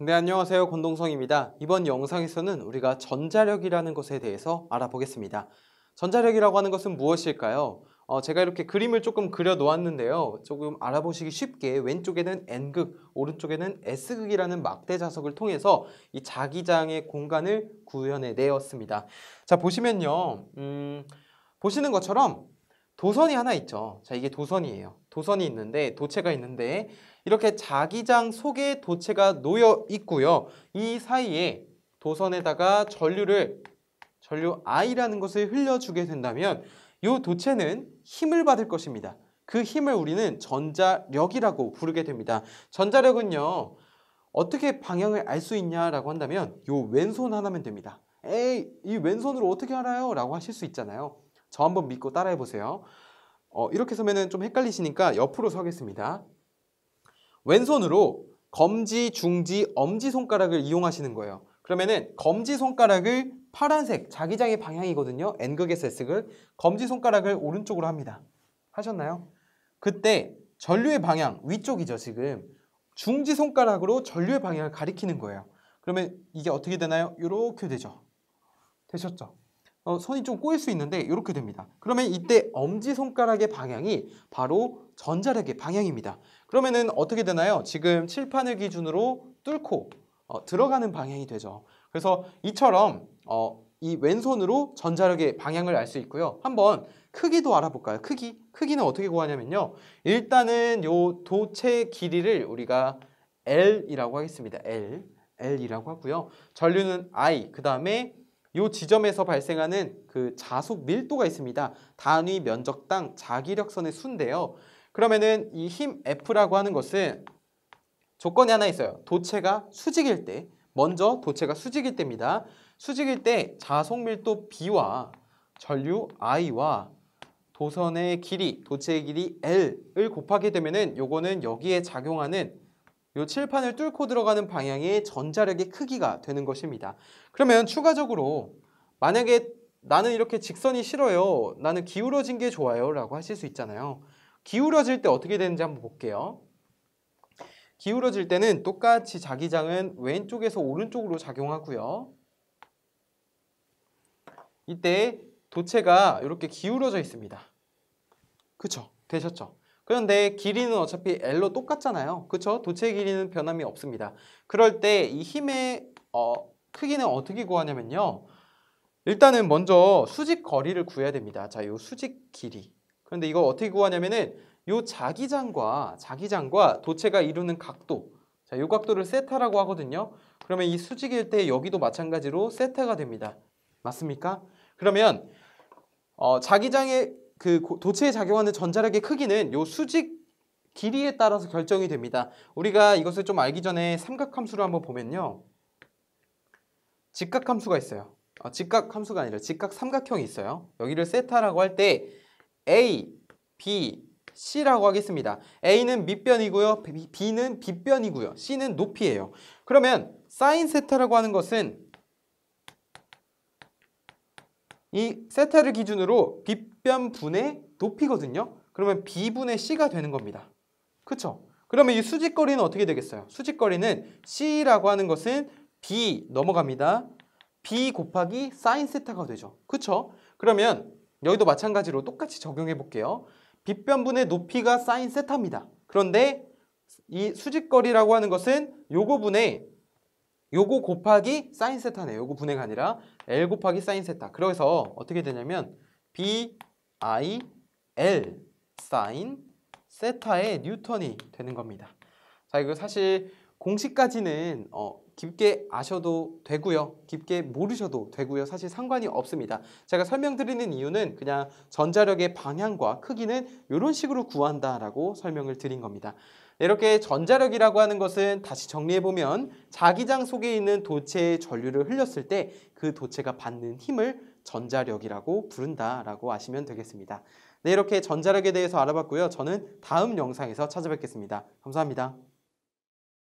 네, 안녕하세요. 권동성입니다. 이번 영상에서는 우리가 전자력이라는 것에 대해서 알아보겠습니다. 전자력이라고 하는 것은 무엇일까요? 제가 이렇게 그림을 조금 그려 놓았는데요. 조금 알아보시기 쉽게 왼쪽에는 N극, 오른쪽에는 S극이라는 막대 자석을 통해서 이 자기장의 공간을 구현해 내었습니다. 자, 보시면요. 보시는 것처럼 도선이 하나 있죠. 자, 이게 도선이에요. 도선이 있는데, 도체가 있는데, 이렇게 자기장 속에 도체가 놓여 있고요. 이 사이에 도선에다가 전류 I라는 것을 흘려주게 된다면, 이 도체는 힘을 받을 것입니다. 그 힘을 우리는 전자력이라고 부르게 됩니다. 전자력은요, 어떻게 방향을 알 수 있냐라고 한다면, 이 왼손 하나면 됩니다. 에이, 이 왼손으로 어떻게 알아요? 라고 하실 수 있잖아요. 저 한번 믿고 따라해 보세요. 이렇게 서면은 좀 헷갈리시니까 옆으로 서겠습니다. 왼손으로 검지, 중지, 엄지손가락을 이용하시는 거예요. 그러면은 검지손가락을 파란색, 자기장의 방향이거든요. N극에서 S극. 검지손가락을 오른쪽으로 합니다. 하셨나요? 그때 전류의 방향, 위쪽이죠, 지금. 중지손가락으로 전류의 방향을 가리키는 거예요. 그러면 이게 어떻게 되나요? 이렇게 되죠. 되셨죠? 손이 좀 꼬일 수 있는데 이렇게 됩니다. 그러면 이때 엄지손가락의 방향이 바로 전자력의 방향입니다. 그러면은 어떻게 되나요? 지금 칠판을 기준으로 뚫고 들어가는 방향이 되죠. 그래서 이처럼 이 왼손으로 전자력의 방향을 알 수 있고요. 한번 크기도 알아볼까요? 크기는 어떻게 구하냐면요. 일단은 요 도체 길이를 우리가 L이라고 하겠습니다. L이라고 하고요. 전류는 I, 그 다음에 이 지점에서 발생하는 그 자속 밀도가 있습니다. 단위 면적당 자기력선의 수인데요. 그러면은 이 힘 F라고 하는 것은 조건이 하나 있어요. 도체가 수직일 때, 먼저 도체가 수직일 때입니다. 수직일 때 자속 밀도 B와 전류 I와 도선의 길이, 도체의 길이 L을 곱하게 되면은 요거는 여기에 작용하는 요 칠판을 뚫고 들어가는 방향의 전자력의 크기가 되는 것입니다. 그러면 추가적으로 만약에 나는 이렇게 직선이 싫어요. 나는 기울어진 게 좋아요. 라고 하실 수 있잖아요. 기울어질 때 어떻게 되는지 한번 볼게요. 기울어질 때는 똑같이 자기장은 왼쪽에서 오른쪽으로 작용하고요. 이때 도체가 이렇게 기울어져 있습니다. 그쵸? 되셨죠? 그런데 길이는 어차피 L로 똑같잖아요. 그쵸? 도체의 길이는 변함이 없습니다. 그럴 때 이 힘의 크기는 어떻게 구하냐면요. 일단은 먼저 수직 거리를 구해야 됩니다. 자, 요 수직 길이. 그런데 이거 어떻게 구하냐면은 요 자기장과 도체가 이루는 각도. 자, 요 각도를 세타라고 하거든요. 그러면 이 수직일 때 여기도 마찬가지로 세타가 됩니다. 맞습니까? 그러면 자기장의 그 도체에 작용하는 전자력의 크기는 요 수직 길이에 따라서 결정이 됩니다. 우리가 이것을 좀 알기 전에 삼각함수를 한번 보면요. 직각함수가 있어요. 직각함수가 아니라 직각삼각형이 있어요. 여기를 세타라고 할 때 A, B, C라고 하겠습니다. A는 밑변이고요. B는 빗변이고요. C는 높이예요. 그러면 사인 세타라고 하는 것은 이 세타를 기준으로 빗변분의 높이거든요. 그러면 B분의 C가 되는 겁니다. 그쵸? 그러면 이 수직거리는 어떻게 되겠어요? 수직거리는 C라고 하는 것은 B 넘어갑니다. B 곱하기 사인 세타가 되죠. 그쵸? 그러면 여기도 마찬가지로 똑같이 적용해 볼게요. 빗변분의 높이가 사인 세타입니다. 그런데 이 수직거리라고 하는 것은 요거 곱하기 사인 세타네요. 요거 분해가 아니라 L 곱하기 사인 세타. 그래서 어떻게 되냐면 B, I, L 사인 세타의 뉴턴이 되는 겁니다. 자, 이거 사실 공식까지는 깊게 아셔도 되고요. 깊게 모르셔도 되고요. 사실 상관이 없습니다. 제가 설명드리는 이유는 그냥 전자력의 방향과 크기는 이런 식으로 구한다라고 설명을 드린 겁니다. 이렇게 전자력이라고 하는 것은 다시 정리해보면 자기장 속에 있는 도체의 전류를 흘렸을 때 그 도체가 받는 힘을 전자력이라고 부른다라고 아시면 되겠습니다. 네, 이렇게 전자력에 대해서 알아봤고요. 저는 다음 영상에서 찾아뵙겠습니다. 감사합니다.